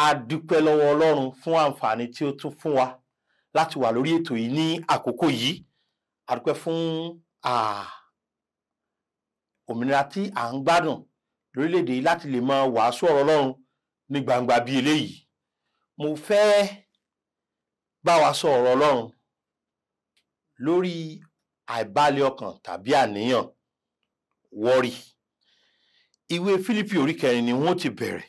A dúpẹ́ lọ́wọ́ Ọlọ́run fún àǹfààní tí ó tún fún wa láti wà lórí ètò yìí ní àkókò yìí. A dúpẹ́ fún òmìnira tí à ń gbádùn lórílẹ̀-èdè yìí láti lè máa wàásù ọ̀rọ̀ Ọlọ́run ní gbangba bí eléyìí. Mo fẹ́ bá wa sọ ọ̀rọ̀ Ọlọ́run lórí àìbalẹ̀ ọkàn tàbí àníyàn, worry. Ìwé Fílípì orí 4 ni wọ́n ti bẹ̀rẹ̀.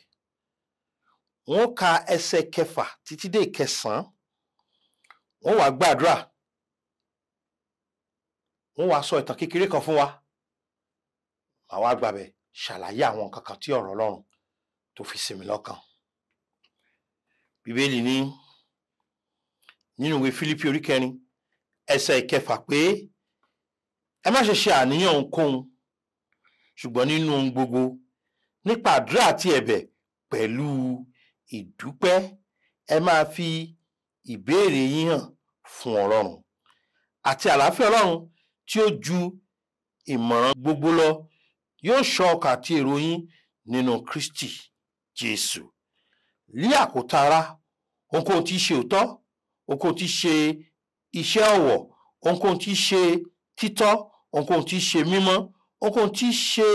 Wọ́n ka ẹsẹ̀ 6 títí dé 9. Wọ́n wá gbàdúrà. Wọ́n wá sọ ìtàn kékeré kan fún wa. Màá wá gbàbẹ̀ ṣàlàyé àwọn nǹkan kan tí ọ̀rọ̀ Ọlọ́run tó fi sí mi lọ́kàn. Bíbélì ní nínú ìwé Fílípì orí 4 ẹsẹ̀ 6 pé ẹ má ṣe ṣe àníyàn ohunkóhun, ṣùgbọ́n nínú ohun gbogbo nípa àdúrà àti ẹ̀bẹ̀ pẹ̀lú ìdúpẹ́ ẹ máa fi ìbéèrè yín hàn fún Ọlọ́run, àti àlàáfíà Ọlọ́run tí ó ju ìmọ̀ràn gbogbo lọ yóò ṣọ́ ọkàn àti èrò yín nínú Kristi Jésù. Ní àkótán ará, ohunkóhun tí í ṣe òótọ́, ohunkóhun tí í ṣe iṣẹ́ ọ̀wọ̀, ohunkóhun tí í ṣe títọ́, ohunkóhun tí í ṣe mímọ́, ohunkóhun tí í ṣe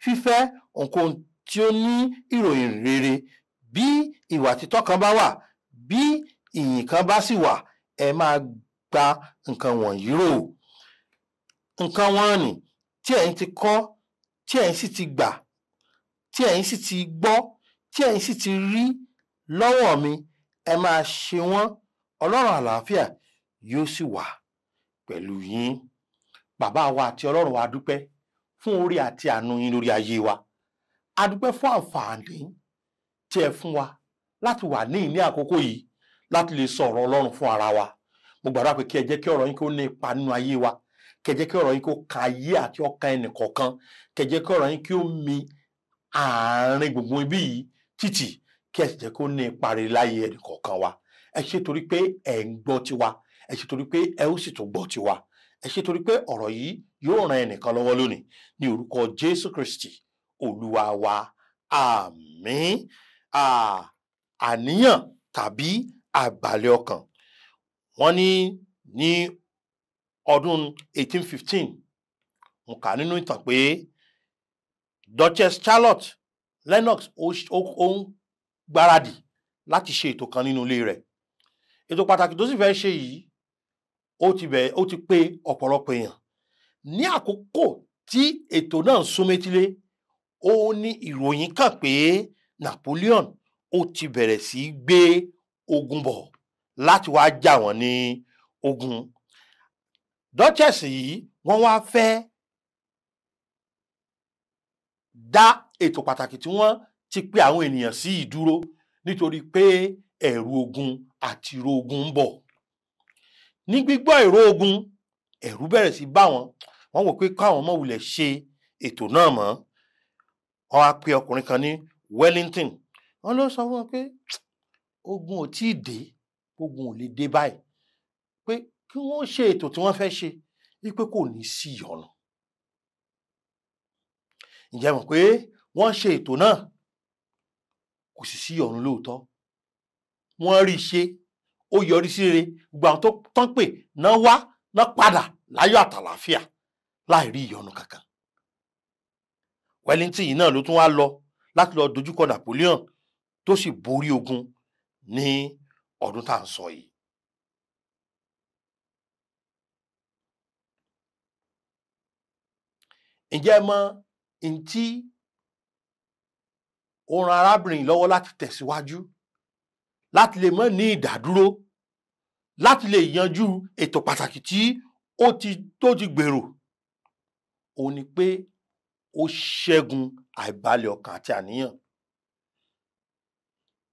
fífẹ́, ohunkóhun tí ó ní ìròyìn rere, bí ìwà títọ́ kan bá wà, bí ìyìn kan bá sì wà, ẹ máa gba nǹkan wọ̀nyí rò. Nǹkan wọn nì tí ẹ̀yin ti kọ́, tí ẹ̀yin sì ti gbà, tí ẹ̀yin sì ti gbọ́, tí ẹ̀yin sì ti rí lọ́wọ́ mi, ẹ máa ṣe wọ́n. Ọlọ́run àlàáfíà yóò sì wà pẹ̀lú yín. Bàbá wa àti Ọlọ́run wa dúpẹ́ fún oore àti àánú yín lórí ayé wa. A dúpẹ́ fún àǹfààní tí ẹ fún wa láti wà ní àkókò yìí láti lè sọ ọ̀rọ̀ Ọlọ́run fún ara wa. Mo gbàdúrà pé kí ẹ jẹ́ kí ọ̀rọ̀ yín kó ní ipa nínú ayé wa, kí ẹ jẹ́ kí ọ̀rọ̀ yín kó ka ayé àti ọkàn ẹnìkọ̀ọ̀kan, kí ẹ jẹ́ kí ọ̀rọ̀ yín kí ó mi àárín gbùngbùn ibi yìí títì, kí ẹ sì jẹ́ kó ní ipa rere láyé ẹnìkọ̀ọ̀kan wa. Ẹ ṣé torí pé ẹ ń gbọ́ tiwa, ẹ ṣé torí pé ẹ ó sì tún gbọ́ tiwa, ẹ ṣé torí pé ọ̀rọ̀ yìí yóò ran ẹnìkan lọ́wọ́ lónìí ní orúkọ Jésù Kristi Olúwa wa. Àmín. Àníyàn tàbí àìbalẹ̀ ọkàn. Wọ́n ní ọdún 1815, mo kà nínú ìtàn pé Duchess Charlotte Lennox ó ń gbáradì láti ṣe ètò kan nínú ilé rẹ̀. Ètò pàtàkì tó sì fẹ́ ṣe yìí ó ti pé ọ̀pọ̀lọpọ̀ èèyàn. Ní àkókò tí ètò náà ń sún métílé, ó ní ìròyìn kàn pé Napoleon ó ti bẹ̀rẹ̀ sí gbé ogun bọ̀ láti wá jà wọ́n ní ogun. Duchess yìí wọ́n wá fẹ́ dá ètò pàtàkì tí wọ́n ti pe àwọn ènìyàn sí ìdúró nítorí pé ẹ̀rù ogun àti ìró ogun ń bọ̀. Ní gbígbọ́ ìró ogun, ẹ̀rù bẹ̀rẹ̀ sí bá wọn. Wọ́n wò pé káwọn má wulẹ̀ ṣe ètò náà mọ́. Wọ́n wá pe ọkùnrin kan ní Wellington. Wọ́n ló sọ fún wọn pé ogun ò tíì dé, ogun ò lè dé báyìí, pé kí wọ́n ṣe ètò tí wọ́n fẹ́ ṣe, wípé kò ní sí ìyọnu. Ǹjẹ́ mọ̀ pé wọ́n ṣe ètò náà, kò sì sí ìyọnu lóòótọ́. Wọ́n rí ṣe, ó yọrí sí rere. Gbogbo àwọn tó tán pè náà wá náà padà láyọ̀ àtàlàáfíà láì rí ìyọnu kankan. Wellington yìí náà ló tún wá lọ láti lọ dojúkọ Napoleon tó sì borí ogun ní ọdún tá à ń sọ yìí. Ǹjẹ́ ẹ mọ̀ ntí ó ran arábìnrin lọ́wọ́ láti tẹ̀síwájú, láti lè má ní ìdádúró, láti lè yanjú ètò pàtàkì tí ó ti gbèrò? Ó ní pé ó ṣẹ́gun àìbalẹ̀ ọkàn àti àníyàn.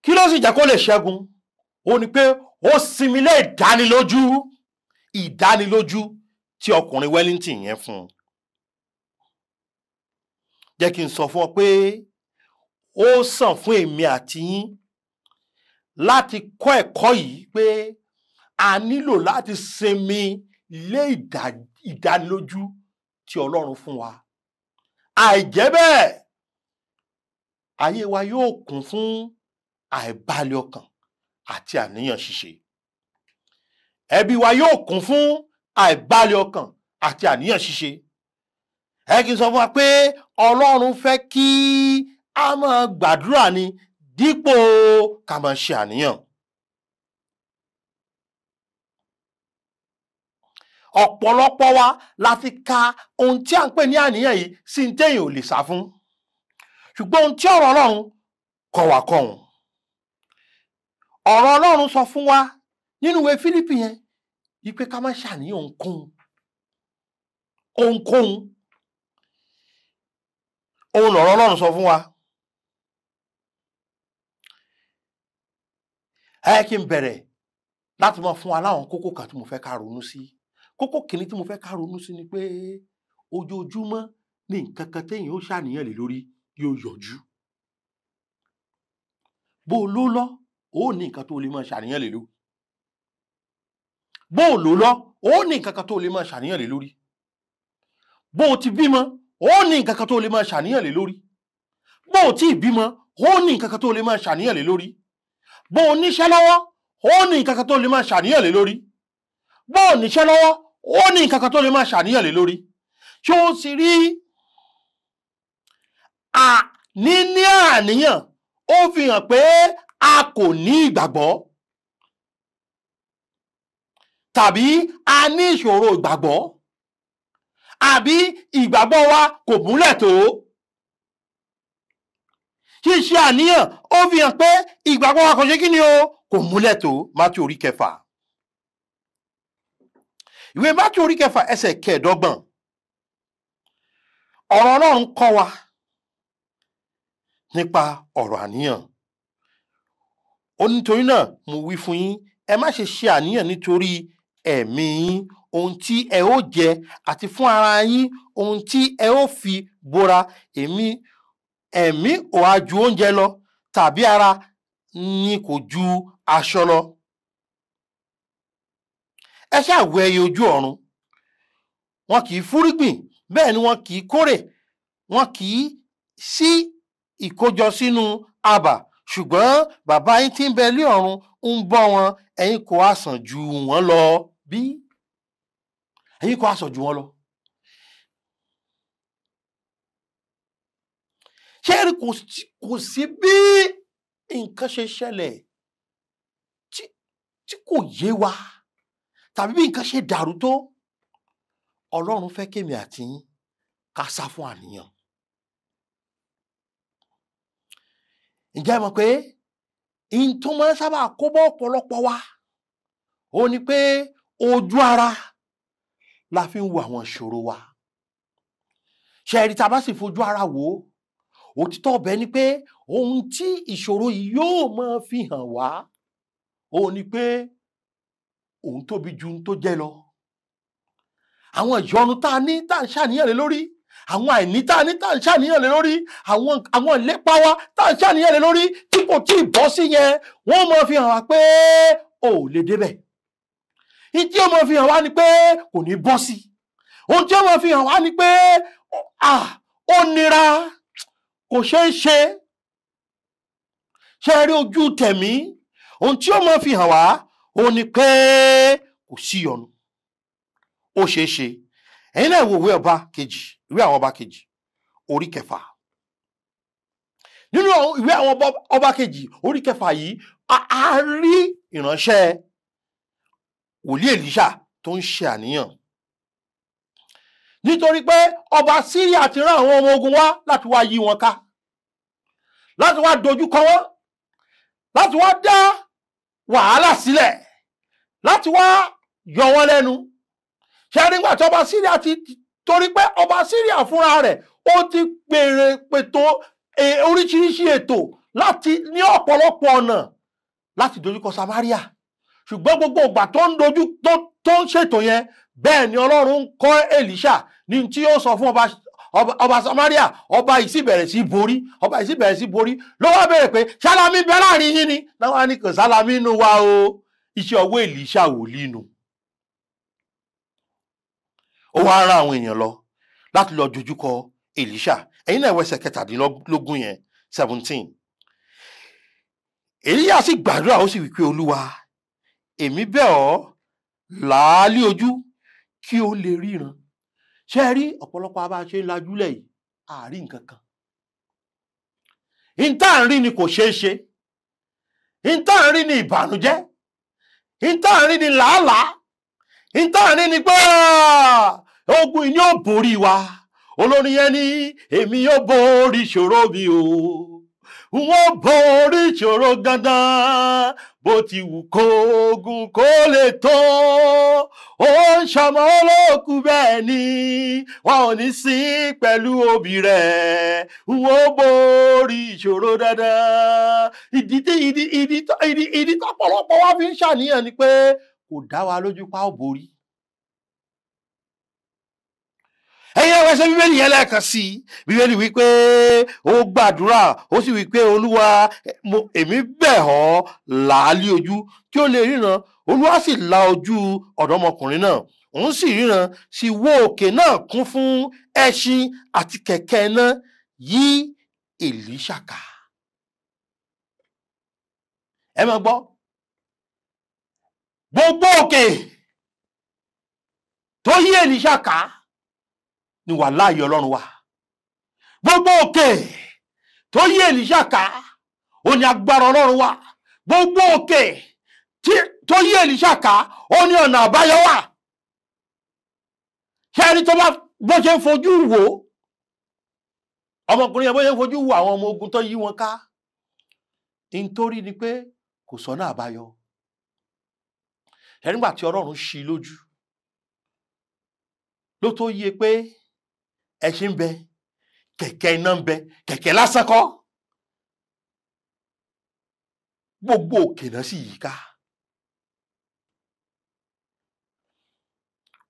Kí ló sì jẹ́ kó lè ṣẹ́gun? Ó ní pé ó sinmi lé ìdánilójú tí ọkùnrin Wellington yẹn fún un. Jẹ́ kí n sọ fún ọ pé ó sàn fún èmi àti yín láti kọ́ ẹ̀kọ́ yìí pé a nílò láti sinmi lé ìdánilójú tí Ọlọ́run fún wa. Àìjẹ́ bẹ́ẹ̀, ayé wa yóò kún fún àìbalẹ̀ ọkàn àti àníyàn ṣíṣe. Ẹbí wa yóò kún fún àìbalẹ̀ ọkàn àti àníyàn ṣíṣe. Ẹ kí n sọ fún wa pé Ọlọ́run fẹ́ kí a máa gbàdúrà ni dípò ká máa ṣe àníyàn. Ọ̀pọ̀lọpọ̀ wa la ti ka ohun tí à ń pè ní àníyàn yìí sí ní téèyàn ò lè sá fún. Ṣùgbọ́n ohun tí ọ̀rọ̀ Ọlọ́run kọ́ wa kọ́hun. Ọ̀rọ̀ Ọlọ́run sọ fún wa nínú ìwé Fílípì yẹn wípé ká má ṣàníyàn ohunkóhun. Ohun lọ̀rọ̀ Ọlọ́run sọ fún wa. Ẹ kí n bẹ̀rẹ̀ láti máa fún wa láwọn kókó kan tí mo fẹ́ ká ronú sí. Kókó kìíní tí mo fẹ́ ká ronú sí ni pé ojoojúmọ́ ní nǹkan kan téèyàn ó ṣàníyàn lé lórí yóò yọjú. Bó o ló lọ, ó ní nǹkan tó lè máa ṣàníyàn lé lórí. Bó o ló lọ, ó ní nǹkan kan tó lè máa ṣàníyàn lé lórí. Bó o ti bímọ, ó ní nǹkan kan tó lè máa ṣàníyàn lé lórí. Bó o ti bímọ, ó ní nǹkan kan tó lè máa ṣàníyàn lé lórí. Bó o níṣẹ́ lọ́wọ́, ó ní nǹkan kan tó lè máa ṣàníyàn lé lórí. Bó o níṣẹ́ lọ́wọ́, ó ní nǹkan kan tó lè máa ṣàníyàn lé lórí. Ṣé o sì rí níní àníyàn ó fi hàn pé a kò ní ìgbàgbọ́ tàbí a ní ìṣòro ìgbàgbọ́ àbí ìgbàgbọ́ wa kò múlẹ̀ tó. Ṣíṣe àníyàn ó fi hàn pé ìgbàgbọ́ wa kò ṣe kí ni o, kò múlẹ̀ tó. Mátíù orí 6. Ìwé Mátíù orí 6 ẹsẹ̀ 25. Ọ̀rọ̀ Ọlọ́run kọ́ wa nípa ọ̀rọ̀ àníyàn. Ó nítorí náà mo wí fún yín, ẹ má ṣe ṣe àníyàn nítorí ẹ̀mí yín, ohun tí ẹ ó jẹ, àti fún ara yín, ohun tí ẹ ó fi bora. Ẹ̀mí ò ha ju oúnjẹ lọ, tàbí ara ni kò ju aṣọ lọ. Ẹ ṣáà wo ẹyẹ ojú ọ̀run. Wọn kì í fúrúgbìn, bẹ́ẹ̀ ni wọn kì í kórè, wọn kì í sí ìkójọ sínú abà, ṣùgbọ́n bàbá yín tí ń bẹ lé ọ̀run ń bọ́ wọn. Ẹ̀yin kò ha sàn jù wọ́n lọ bí? Ẹ̀yin kò ha sàn jù wọ́n lọ. Ṣé kò sí bí nǹkan ṣe ṣẹlẹ̀ tí kò yé wa tàbí bí nǹkan ṣe dàrú tó, Ọlọ́run fẹ́ kémi àti yín ká sá fún àníyàn. Ǹjẹ́ ẹ mọ̀ pé ihun tó máa ń sábà kó bá ọ̀pọ̀lọpọ̀ wa ó ní pé ojú ara la fi ń wo àwọn ìṣòro wa. Ṣé ẹ rí, tá a bá sì fojú ara wò ó, òtítọ́ ọbẹ̀ ni pé ohun tí ìṣòro yìí yóò máa fi hàn wá ó ní pé òun tóbi ju ohun tó jẹ́ lọ. Àwọn ìyọnu tá a ní tá à ń ṣàníyàn lé lórí, àwọn àìní tá a ní tá à ń ṣàníyàn lé lórí, àwọn ìlépa wa tá à ń ṣàníyàn lé lórí tí kò tí ì bọ́ sí yẹn, wọ́n máa fi hàn wá pé ò lè débẹ̀. Ìdí ó máa fi hàn wá ni pé kò ní bọ́ sí. Ohun tí ó máa fi hàn wá ni pé ó nira, kò ṣeé ṣe. Ṣé ẹ rí ojú tẹ̀mí? Ohun tí ó máa fi hàn wá ó ní pé kò sí ìyọnu, ó ṣeé ṣe. Ẹ̀yin náà wo ìwé àwọn ọba kejì orí 6. Nínú ìwé àwọn ọba kejì orí 6 yìí, a rí ìránṣẹ́ wòlíì Èlíṣà tó ń ṣe àníyàn. Nítorí pé ọba Síríà ti rán àwọn ọmọ ogun wá láti wá yí wọn ká, láti wá dojú kọ wọ́n, láti wá dá wàhálà sílẹ̀, láti wá yọ wọ́n lẹ́nu. Ṣé nígbà tí ọba Síríà torí pé ọba Síríà fúnra rẹ̀ ó ti pètò oríṣiríṣi ètò láti ní ọ̀pọ̀lọpọ̀ ọ̀nà láti dojúkọ Samaria. Ṣùgbọ́n gbogbo ìgbà tó ń ṣètò yẹn, bẹ́ẹ̀ ni Ọlọ́run ń kọ́ Èlíṣà ní tí ó sọ fún ọba Samaria. Ọba yìí sì bẹ̀rẹ̀ sí borí. Ló wá bẹ̀rẹ̀ pé sálámí bẹ láàrin yín ni. Láwọn ní kò sálámí inú wa o. Iṣẹ́ ọwọ́ Èlíṣà wòlíì nù. Ó wá rán àwọn èèyàn lọ láti lọ dojúkọ Èlíṣà. Ẹ̀yin náà wẹsẹ̀ 17 yẹn 17. Èlíyà sì gbàdúrà ó sì wí pé Olúwa, èmi bẹ̀ ọ́ là á lí ojú kí ó lè ríran. Ṣé ẹ rí ọ̀pọ̀lọpọ̀ bá ṣe ń lajúlẹ̀ yìí àárí nǹkan kan. N tá à ń rí ni kò ṣeé ṣe, n tá à ń rí ni ìbànújẹ́, n tá à ń rí ni làálàá, n tá à ń rí ni pé ogun yìí yóò borí wa. Olórin yẹn ní èmi yóò borí ìṣòro mi o, wọ́n borí ìṣòro gangan, bó ti wù kógun kó lè tó, ó ń ṣọmọ olókù bẹ́ẹ̀ ni wọn ò ní sí pẹ̀lú òbí rẹ̀, wọ́n borí ìṣòro dandan. Ìdí tọ́pọ̀lọpọ̀ wa fi ń ṣàníyàn ni pé kò dá wa lójú pa ó borí. Ẹ̀yin ẹwẹ́ ṣe bíbélì yẹn lẹ́ẹ̀kan sí i. Bíbélì wípé ó gbàdúrà ó sì wípé Olúwa, èmi bẹ̀ ọ́ là á lí ojú kí ó lè ríran. Olúwa sì la ojú ọ̀dọ́mọkùnrin náà, òun sì ríran, sì wo òkè náà kún fún ẹṣin àti kẹ̀kẹ́ iná yí Èlíṣà ká. Ẹ máa gbọ́, gbogbo òkè tó yí Èlíṣà ká ni wà láàyè Ọlọ́run wà. Gbogbo òkè tó yí Èlíṣà ká ó ní agbára Ọlọ́run wà. Gbogbo òkè tó yí Èlíṣà ká ó ní ọ̀nà àbáyọ wà. Ṣé ẹni tó bó ṣe ń fojú wò ọmọkùnrin yẹn, bó ṣe ń fojú wò àwọn ọmọ ogun tó yí wọn ká, nítorí ni pé kò sọ́nà àbáyọ. Ṣé nígbà tí Ọlọ́run ṣí lójú ló tó yé pé ẹṣin ń bẹ, kẹ̀kẹ́ iná ń bẹ, kẹ̀kẹ́ lásán kọ́, gbogbo òkè náà sì yí ká.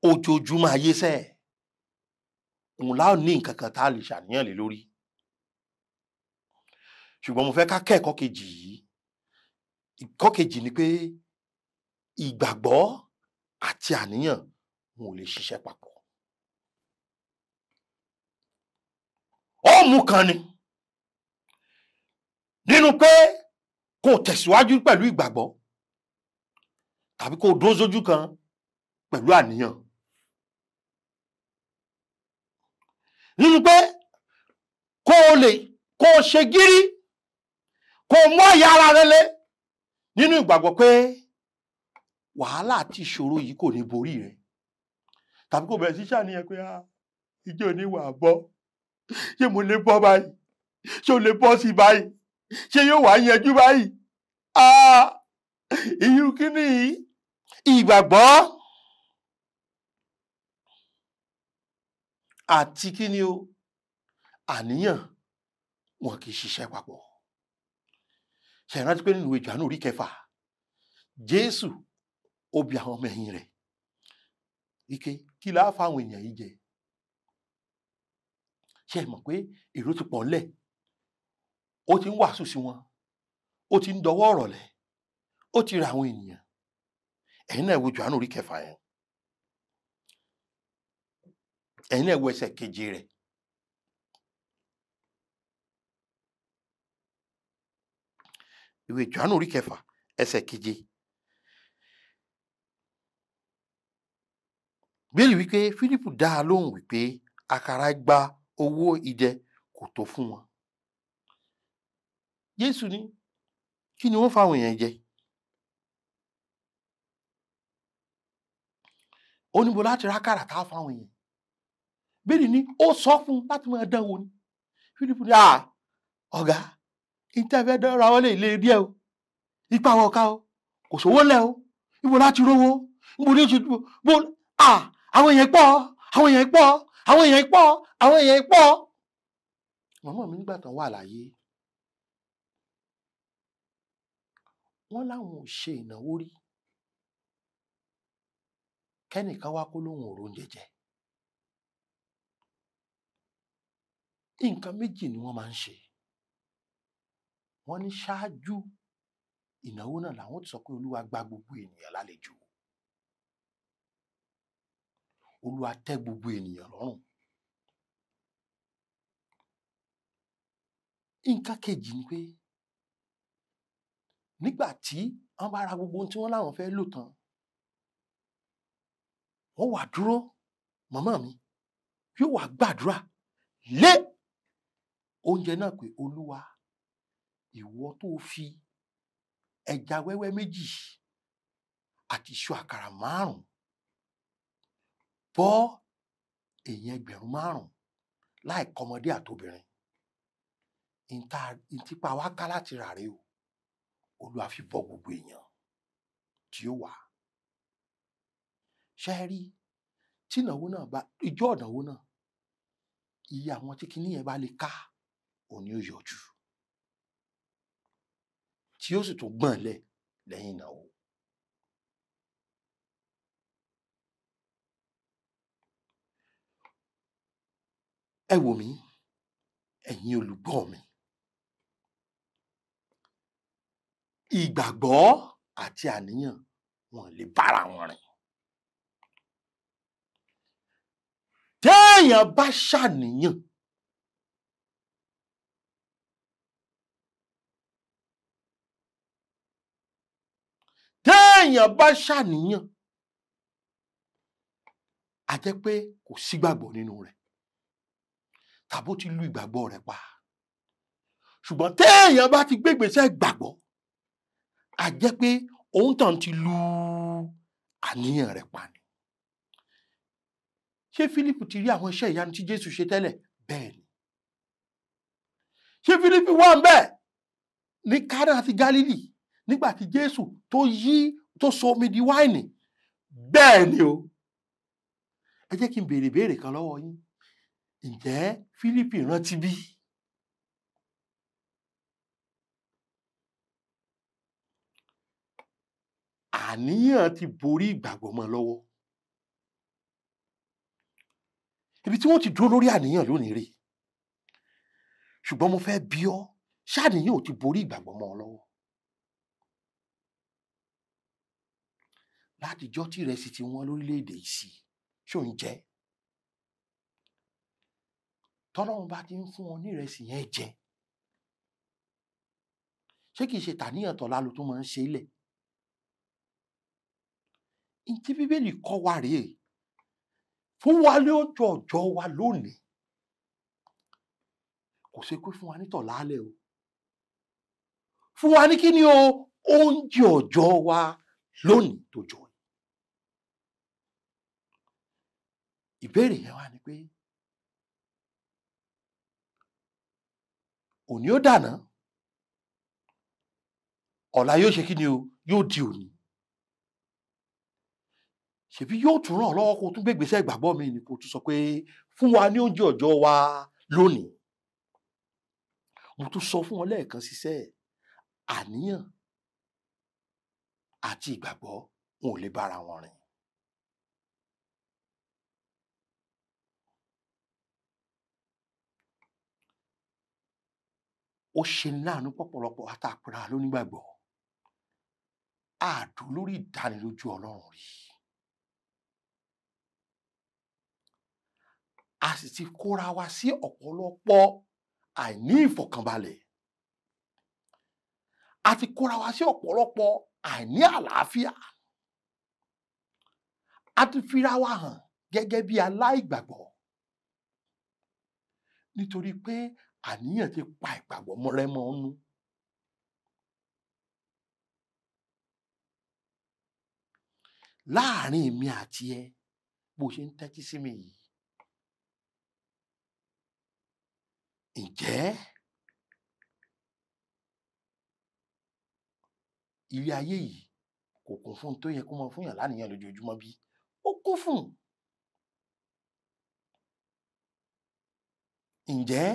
Ojoojúmọ́ ayé sẹ́ òun láò ní nǹkan kan tá a lè ṣàníyàn lé lórí. Ṣùgbọ́n mo fẹ́ ká kẹ́ẹ̀kọ́ kejì yìí. Ìkọ́ kejì ni pé ìgbàgbọ́ àti àníyàn wọn ò lè ṣiṣẹ́ papọ̀. Ó mú kan ni nínú pé kó tẹ̀síwájú pẹ̀lú ìgbàgbọ́ tàbí kó dúró sójú kan pẹ̀lú àníyàn. Nínú pé kó ṣe gírí, kó mú àyà ara rẹ lé nínú ìgbàgbọ́ pé wàhálà àti ìṣòro yìí kò ní borí rẹ, tàbí kó bẹ̀rẹ̀ sí ṣàníyàn pé ìjọ ní wà bọ́, ṣé mo lè bọ́ báyìí, ṣé o lè bọ́ sí báyìí, ṣé yóò wá yanjú báyìí. Irú kíní ìgbàgbọ́ àti kíní o àníyàn wọn kì í ṣiṣẹ́ papọ̀. Ṣé ẹ rántí pé nínú ìwé Jòhánù orí 6 Jésù ó bi àwọn ọmọ ẹ̀yìn rẹ̀ wípé kí la fáwọn èèyàn yìí jẹ. Ṣé ẹ mọ̀ pé èrò ti pọ̀ ńlẹ̀, ó ti ń wàásù sí wọn, ó ti ń dọwọ́ ọ̀rọ̀ lẹ̀, ó ti ra àwọn ènìyàn. Ẹ̀yin náà wo Jòhánù orí 6 yẹn, ẹ̀yin náà wo ẹsẹ̀ 7 rẹ̀. Ìwé Jòhánù orí 6 ẹsẹ̀ 7. Bíbélì wípé Fílípù dá a lóhùn wípé àkàrà igba owó idẹ kò tó fún wọn. Jésù ní kí ni wọ́n fáwọn èèyàn jẹ? Ó níbo láti rákàrà tá fáwọn èèyàn. Bíbélì ní ó sọ fún láti máa dánwò ni. Fílípù ní ọ̀gá ìtẹ́fẹ́ dánra wọlé ilé díẹ̀ o, ipa àwọn ọ̀ka o, kò sówó lẹ̀ o, níbo láti rówó, níbo ní oṣù bó àwọn èèyàn pọ̀, àwọn èèyàn pọ̀, àwọn èèyàn pọ̀, àwọn èèyàn pọ̀. Màmá mi nígbà tán wà láyé, wọ́n láwọn ò ṣe ìnáwó rí kẹ́nìkan wá kó lóhùn òrò oúnjẹ jẹ. Nǹkan méjì ni wọ́n máa ń ṣe. Wọ́n ní ṣáájú ìnáwó náà làwọn ti sọ pé Olúwa gba gbogbo ènìyàn lálejò, Olúwa tẹ́ gbogbo ènìyàn lọ́rùn. Nǹkan kejì ni pé nígbà tí wọ́n bá ra gbogbo ohun tí wọ́n láwọn fẹ́ lò tán, wọ́n wá dúró, màmá mi yóò wá gbàdúrà lé oúnjẹ náà pé Olúwa, ìwọ tó fi ẹja wẹ́wẹ́ 2 àti iṣu àkàrà 5 bọ́ èèyàn 5,000 láì kọ́mọdé àtobìnrin, ìtìpa wa ká láti rà rè o, Olúwa fi bọ́ gbogbo èèyàn tí ó wà. Ṣé ẹ rí, tí ìnáwó náà bá ìjọ ìnáwó náà, iye àwọn tí kinní yẹn bá lè ká òun ni ó yọjú, tí ó sì tún gbọ̀n lẹ̀ lẹ́yìn ìnáwó. Ẹ wò mí, ẹ̀yin olùgbọ́ mi, ìgbàgbọ́ àti àníyàn wọn lè bára wọn rìn. Téèyàn bá ṣàníyàn, a jẹ́ pé kò sígbàgbọ́ nínú rẹ̀, tàbí ó ti lu ìgbàgbọ́ rẹ̀ pa. Ṣùgbọ́n téèyàn bá ti gbé ìgbésẹ̀ ìgbàgbọ́, a jẹ́ pé òun tàn ti lu àníyàn rẹ̀ pa ni. Ṣé Fílípù ti rí àwọn iṣẹ́ ìyanu tí Jésù ṣe tẹ́lẹ̀? Bẹ́ẹ̀ ni. Ṣé Fílípù wà ń bẹ̀ ní Kánà àti Gálílì nígbà tí Jésù tó sọ omi di wáìnì? Bẹ́ẹ̀ ni o. Ẹ jẹ́ kí n béèrè ìbéèrè kan lọ́wọ́ yín. Ǹjẹ́ Fílípù rántí bí? Àníyàn ti borí ìgbàgbọ́ mọ́ lọ́wọ́. Ibi tí wọ́n ti dúró lórí àníyàn lónìí rèé. Ṣùgbọ́n mo fẹ́ bi ọ́, ṣàníyàn ò ti borí ìgbàgbọ́ mọ́ ọ lọ́wọ́? Látijọ́ tí ìrẹsì ti wọ́n lórílẹ̀-èdè yìí sí, ṣó ń jẹ? Tọ́lọ́run bá ti ń fún ọ ní ìrẹsì yẹn jẹ, ṣé kìí ṣe tàníyàn tọ̀la ló tún máa ń ṣe ilẹ̀? Ntí Bíbélì kọ́ wa rèé, fún wa lójú ọjọ́ wa lónìí, kò ṣe pé fún wa ní tọ̀la alẹ́ o. Fún wa ní kí ni o? Oúnjẹ ọjọ́ wa lónìí tó jọ. Ìbéèrè yẹn wá ni pé, òní ó dàná, ọ̀la yóò ṣe kí ni o? Yóò di òní. Ṣèbí yóò tún ràn ọ́ lọ́wọ́ kó tún gbé ìgbésẹ̀ ìgbàgbọ́ mi ni kó tún sọ pé fún wa ní oúnjẹ ọjọ́ wa lónìí. Mo tún sọ fún ọ lẹ́ẹ̀kan sísẹ́, àníyàn àti ìgbàgbọ́ wọn ò lè bára wọn rìn. Ó ṣe ní láàánú pọ̀pọ̀lọpọ̀ àtàpẹ̀rẹ̀ lónígbàgbọ́. Àdó lórí ìdánilójú Ọlọ́run rí. A sì ti kóra wa sí ọ̀pọ̀lọpọ̀ àìní ìfọ̀kànbalẹ̀. A ti kóra wa sí ọ̀pọ̀lọpọ̀ àìní àlàáfíà. A ti fira wa hàn gẹ́gẹ́ bí aláìgbàgbọ́. Nítorí pé àníyàn ti pa ìgbàgbọ́ rẹ́ mọ́ ọ́nú. Láàárín èmi àti ẹ, bó ṣe ń tẹ́tí sí mi yìí, ǹjẹ́ ilé ayé yìí kò kún fún tó yẹ kó mọ fún yàn láníyàn lójoojúmọ́ bí? Ó kún fún. Ǹjẹ́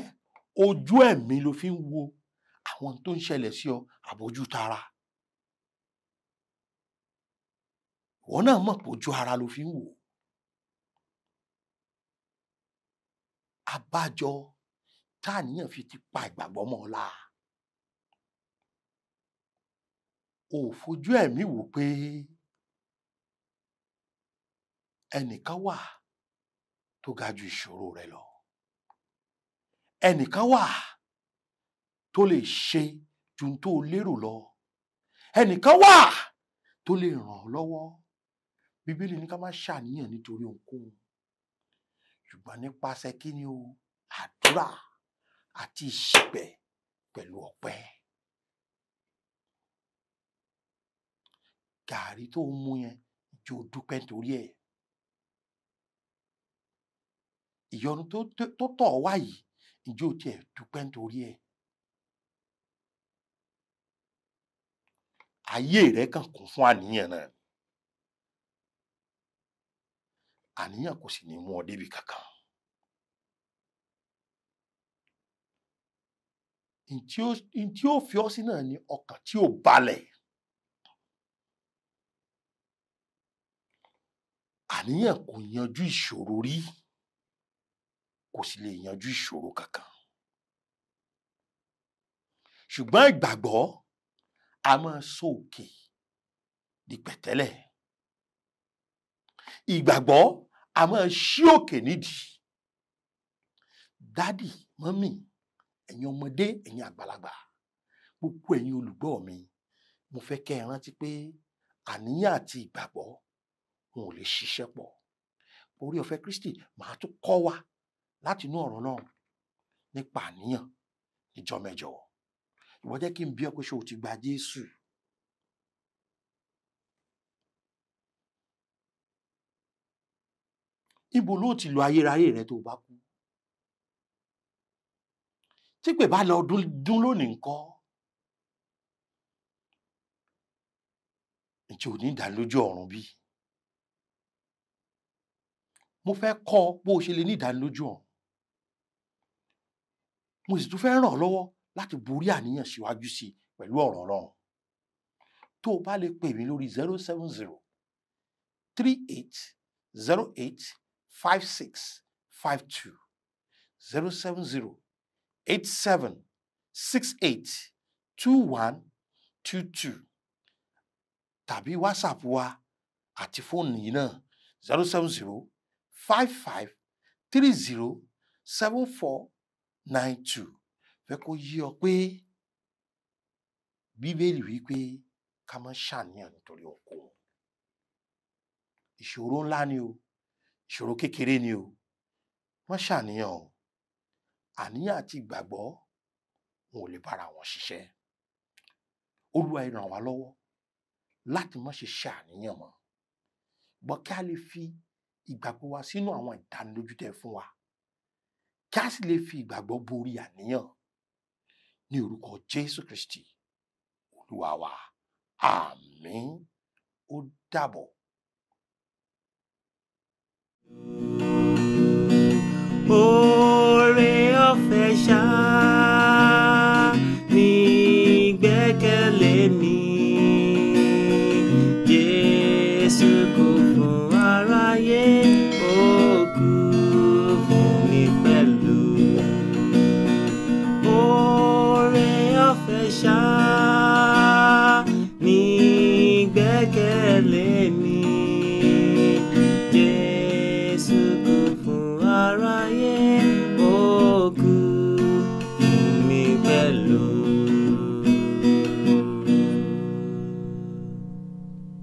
ojú ẹ̀mí ló fi ń wo àwọn tó ń ṣẹlẹ̀ sí ọ àbójú tara? Ìwọ náà mọ̀ pé ojú ara ló fi ń wò. Abájọ táníyàn fi ti pa ìgbàgbọ́ mọ́ ọ lára. Ò fojú ẹ̀mí wò pé ẹnìkan wà tó ga ju ìṣòro rẹ lọ. Ẹnìkan wà tó lè ṣe ju tó lérò lọ. ẹnìkan wà tó lè ràn ọ́ lọ́wọ́. Bíbélì ní ká má ṣàníyàn nítorí ohunkóhun, ṣùgbọ́n nípasẹ̀ kí ni o? Àdúrà àti ìṣìpẹ̀ pẹ̀lú ọpẹ́. Gàrí tó mú yẹn, ǹjẹ́ o dúpẹ́ nítorí ẹ̀? Ìyọnu tó tọ̀ wá yìí, ǹjẹ́ o tiẹ̀ dúpẹ́ nítorí ẹ̀? Ayé rẹ kàn kún fún àníyàn náà. Àníyàn kò sì ní mú ọ débi kankan. Ntí ó fi ọ́ sí náà ni ọkàn tí ò balẹ̀. Àníyàn kò yanjú ìṣòro rí, kò sì lè yanjú ìṣòro kankan. Ṣùgbọ́n ìgbàgbọ́ a máa sọ òkè di pẹ̀tẹ́lẹ̀. Ìgbàgbọ́ a máa ṣí òkè nídìí. Dádì, mọ́mì, ẹ̀yin ọmọdé, ẹ̀yin àgbàlagbà, gbogbo ẹ̀yin olùgbọ́ mi, mo fẹ́ kẹ́ ẹ rántí pé àníyàn àti ìgbàgbọ́ wọn ò lè ṣiṣẹ́ pọ̀. Oore ọ̀fẹ́ Kristi màá tún kọ́ wa láti inú ọ̀rọ̀ náà nípa àníyàn níjọ́ mẹ́jọ. Ìwọ jẹ́ kí n bi ọ́ pé ṣé o ti gba Jésù? Ibo ló ti lo ayérayé rẹ tó bá kú? Tí pé bá lọ dún lónìí ńkọ́? Ǹjẹ́ ò ní ìdánilójú ọ̀run bí? Mo fẹ́ kọ́ ọ bó o ṣe lè ní ìdánilójú ọ̀run. Mo sì tún fẹ́ ràn ọ́ lọ́wọ́ láti borí àníyàn síwájú sí i pẹ̀lú ọ̀rọ̀ Ọlọ́run. Tó o bá lè pè mí lórí 070-3808-5652 070-8768-2122 tàbí WhatsApp wa àti fóònù yìí náà 070-5530-7492. Fẹ́ kó yé ọ pé Bíbélì wípé ká má ṣàníyàn nítorí ohunkóhun. Ìṣòro ńlá ni o, ìṣòro kékeré ni o, má ṣàníyàn o. Àníyàn àti ìgbàgbọ́ wọn ò lè bára wọn ṣiṣẹ́. Olúwa ẹ ràn wá lọ́wọ́ láti má ṣe ṣàníyàn mọ́, gbọ́ kí a lè fi ìgbàgbọ́ wa sínú àwọn ìdánilójú tẹ́ fún wa, kí a sì lè fi ìgbàgbọ́ borí àníyàn ní orúkọ Jésù Kristi Olúwa wa. Àmín. Ó dàbọ̀. Oh